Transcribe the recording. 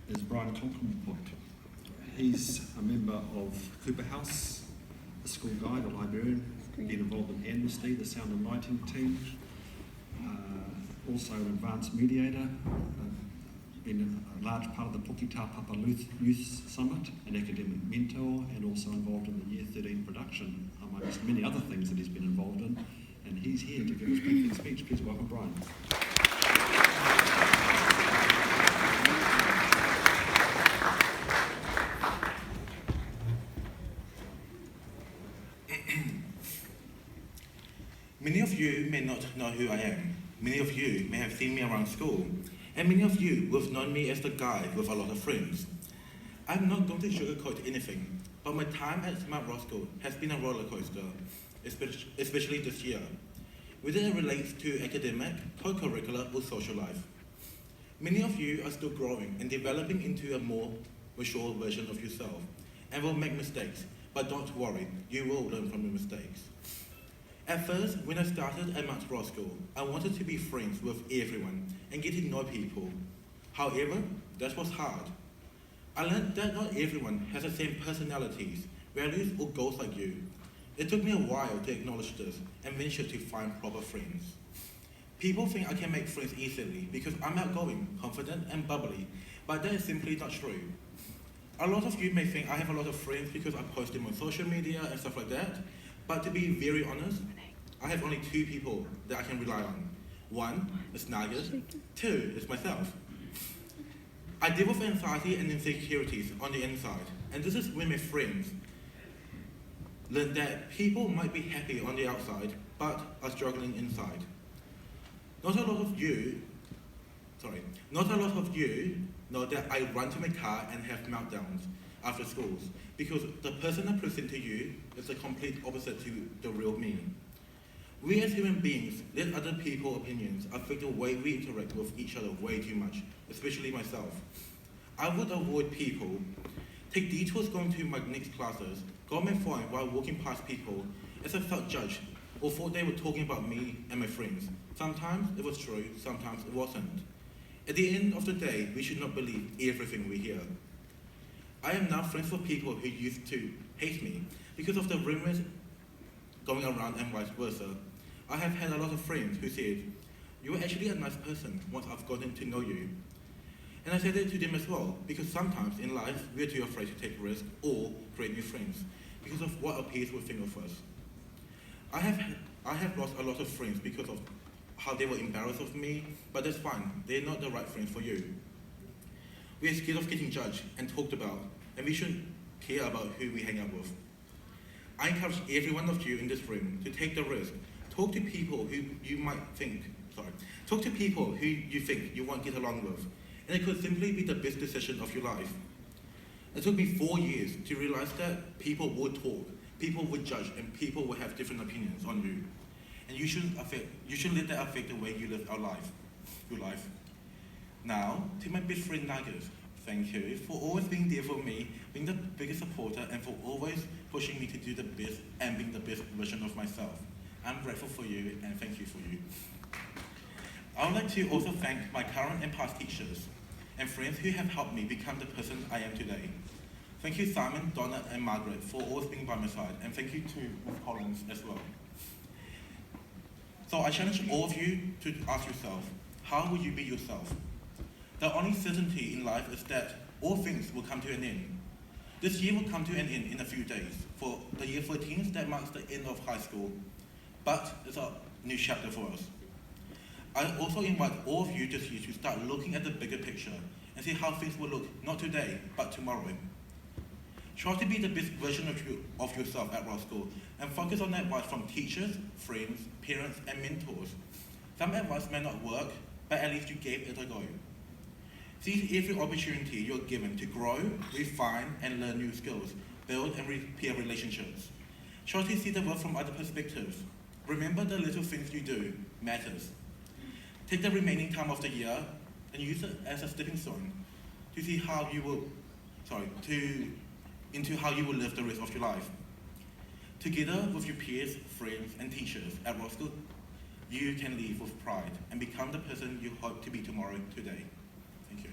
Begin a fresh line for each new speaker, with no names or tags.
is Brian Khomkomphut. He's a member of Cooper House, a school guide, a librarian, been involved in Amnesty, the Sound and Lighting team, also an advanced mediator, been a large part of the Pukita Papa Youth Summit, an academic mentor, and also involved in the Year 13 production, amongst many other things that he's been involved in. And he's here to give his prefect speech. Please welcome Brian.
Many of you may not know who I am. Many of you may have seen me around school. And many of you will have known me as the guy with a lot of friends. I'm not going to sugarcoat anything, but my time at Mount Roscoe has been a roller coaster, especially this year, whether it relates to academic, co-curricular, or social life. Many of you are still growing and developing into a more mature version of yourself, and will make mistakes, but don't worry, you will learn from your mistakes. At first, when I started at Mount Roscoe, I wanted to be friends with everyone and get to know people. However, that was hard. I learned that not everyone has the same personalities, values, or goals like you. It took me a while to acknowledge this and venture to find proper friends. People think I can make friends easily because I'm outgoing, confident, and bubbly, but that is simply not true. A lot of you may think I have a lot of friends because I post them on social media and stuff like that, but to be very honest, I have only 2 people that I can rely on. 1 is Nugget, 2 is myself. I deal with anxiety and insecurities on the inside, and this is when my friends learned that people might be happy on the outside, but are struggling inside. Not a lot of you know that I run to my car and have meltdowns after schools, because the person I present to you is the complete opposite to the real me. We as human beings let other people's opinions affect the way we interact with each other way too much, especially myself. I would avoid people, take detours going to my next classes, go on my phone while walking past people, as I felt judged or thought they were talking about me and my friends. Sometimes it was true, sometimes it wasn't. At the end of the day, we should not believe everything we hear. I am now friends with people who used to hate me because of the rumors going around and vice versa. I have had a lot of friends who said, "You are actually a nice person once I've gotten to know you." And I said it to them as well, because sometimes in life we are too afraid to take risks or create new friends because of what our peers will think of us. I have lost a lot of friends because of how they were embarrassed of me, but that's fine, they're not the right friends for you. We are scared of getting judged and talked about, and we shouldn't care about who we hang out with. I encourage every one of you in this room to take the risk. Talk to people who you think you won't get along with, and it could simply be the best decision of your life. It took me 4 years to realize that people would talk, people would judge, and people will have different opinions on you. And you shouldn't let that affect the way you live your life. Now, to my best friend Nugget, thank you for always being there for me, being the biggest supporter, and for always pushing me to do the best and being the best version of myself. I'm grateful for you and thank you for you. I would like to also thank my current and past teachers and friends who have helped me become the person I am today. Thank you Simon, Donna, and Margaret for always being by my side, and thank you to Ms. Collins as well. So I challenge all of you to ask yourself, how will you be yourself? The only certainty in life is that all things will come to an end. This year will come to an end in a few days. For the year 13, that marks the end of high school, but it's a new chapter for us. I also invite all of you this year to start looking at the bigger picture and see how things will look, not today, but tomorrow. Try to be the best version of yourself at Roscoe and focus on advice from teachers, friends, parents, and mentors. Some advice may not work, but at least you gave it a go. Seize every opportunity you're given to grow, refine, and learn new skills, build and repair relationships. Try to see the world from other perspectives. Remember the little things you do matters. Take the remaining time of the year and use it as a stepping stone to see how you will, into how you will live the rest of your life. Together with your peers, friends, and teachers at Roscoe, you can live with pride and become the person you hope to be tomorrow today. Thank you.